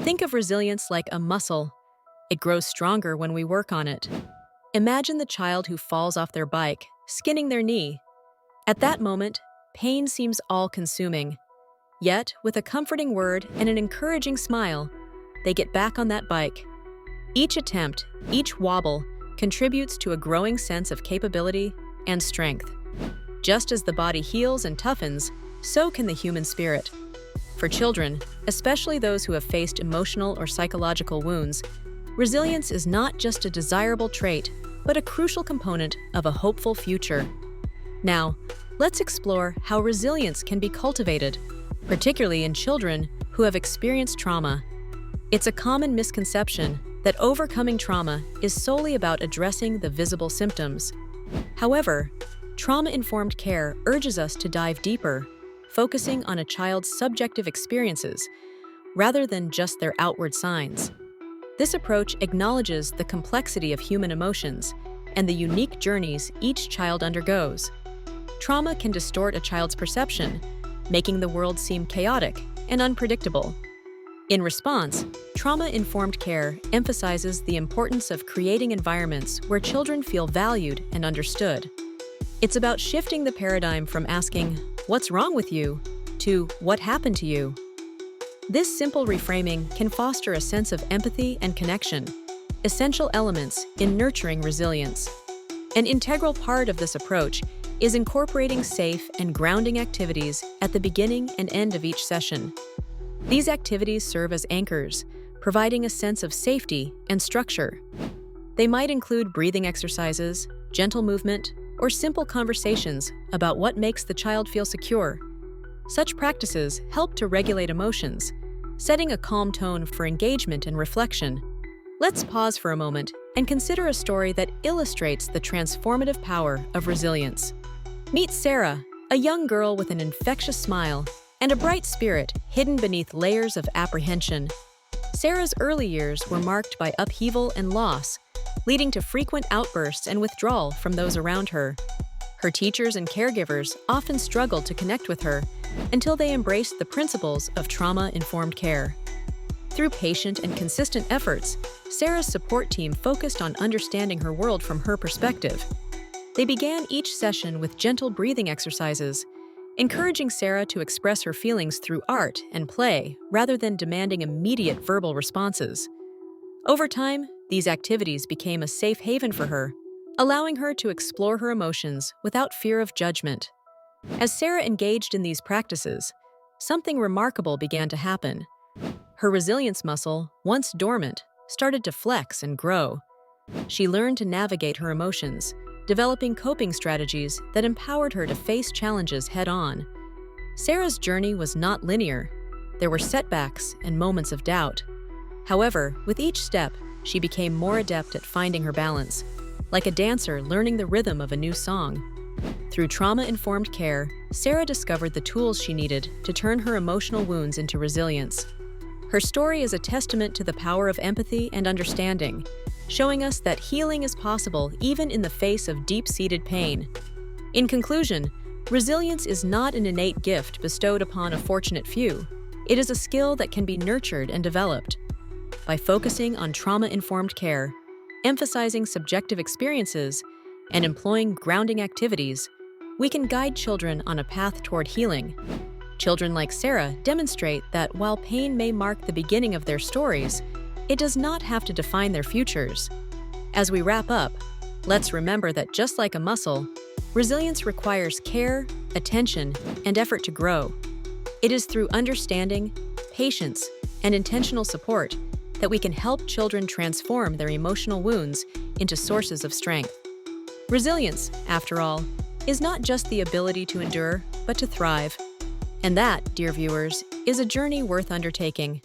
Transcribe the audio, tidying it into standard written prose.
Think of resilience like a muscle. It grows stronger when we work on it. Imagine the child who falls off their bike, skinning their knee. At that moment, pain seems all-consuming. Yet, with a comforting word and an encouraging smile, they get back on that bike. Each attempt, each wobble, contributes to a growing sense of capability and strength. Just as the body heals and toughens, so can the human spirit. For children, especially those who have faced emotional or psychological wounds, resilience is not just a desirable trait, but a crucial component of a hopeful future. Now, let's explore how resilience can be cultivated, particularly in children who have experienced trauma. It's a common misconception that overcoming trauma is solely about addressing the visible symptoms. However, trauma-informed care urges us to dive deeper, focusing on a child's subjective experiences rather than just their outward signs. This approach acknowledges the complexity of human emotions and the unique journeys each child undergoes. Trauma can distort a child's perception, making the world seem chaotic and unpredictable. In response, trauma-informed care emphasizes the importance of creating environments where children feel valued and understood. It's about shifting the paradigm from asking, "What's wrong with you?" to "What happened to you?" This simple reframing can foster a sense of empathy and connection, essential elements in nurturing resilience. An integral part of this approach is incorporating safe and grounding activities at the beginning and end of each session. These activities serve as anchors, providing a sense of safety and structure. They might include breathing exercises, gentle movement, or simple conversations about what makes the child feel secure. Such practices help to regulate emotions, setting a calm tone for engagement and reflection. Let's pause for a moment and consider a story that illustrates the transformative power of resilience. Meet Sarah, a young girl with an infectious smile and a bright spirit hidden beneath layers of apprehension. Sarah's early years were marked by upheaval and loss, leading to frequent outbursts and withdrawal from those around her. Her teachers and caregivers often struggled to connect with her until they embraced the principles of trauma-informed care. Through patient and consistent efforts, Sarah's support team focused on understanding her world from her perspective. They began each session with gentle breathing exercises, encouraging Sarah to express her feelings through art and play rather than demanding immediate verbal responses. Over time, these activities became a safe haven for her, allowing her to explore her emotions without fear of judgment. As Sarah engaged in these practices, something remarkable began to happen. Her resilience muscle, once dormant, started to flex and grow. She learned to navigate her emotions, developing coping strategies that empowered her to face challenges head-on. Sarah's journey was not linear. There were setbacks and moments of doubt. However, with each step, she became more adept at finding her balance, like a dancer learning the rhythm of a new song. Through trauma-informed care, Sarah discovered the tools she needed to turn her emotional wounds into resilience. Her story is a testament to the power of empathy and understanding, showing us that healing is possible even in the face of deep-seated pain. In conclusion, resilience is not an innate gift bestowed upon a fortunate few. It is a skill that can be nurtured and developed. By focusing on trauma-informed care, emphasizing subjective experiences, and employing grounding activities, we can guide children on a path toward healing. Children like Sarah demonstrate that while pain may mark the beginning of their stories, it does not have to define their futures. As we wrap up, let's remember that just like a muscle, resilience requires care, attention, and effort to grow. It is through understanding, patience, and intentional support that we can help children transform their emotional wounds into sources of strength. Resilience, after all, is not just the ability to endure, but to thrive. And that, dear viewers, is a journey worth undertaking.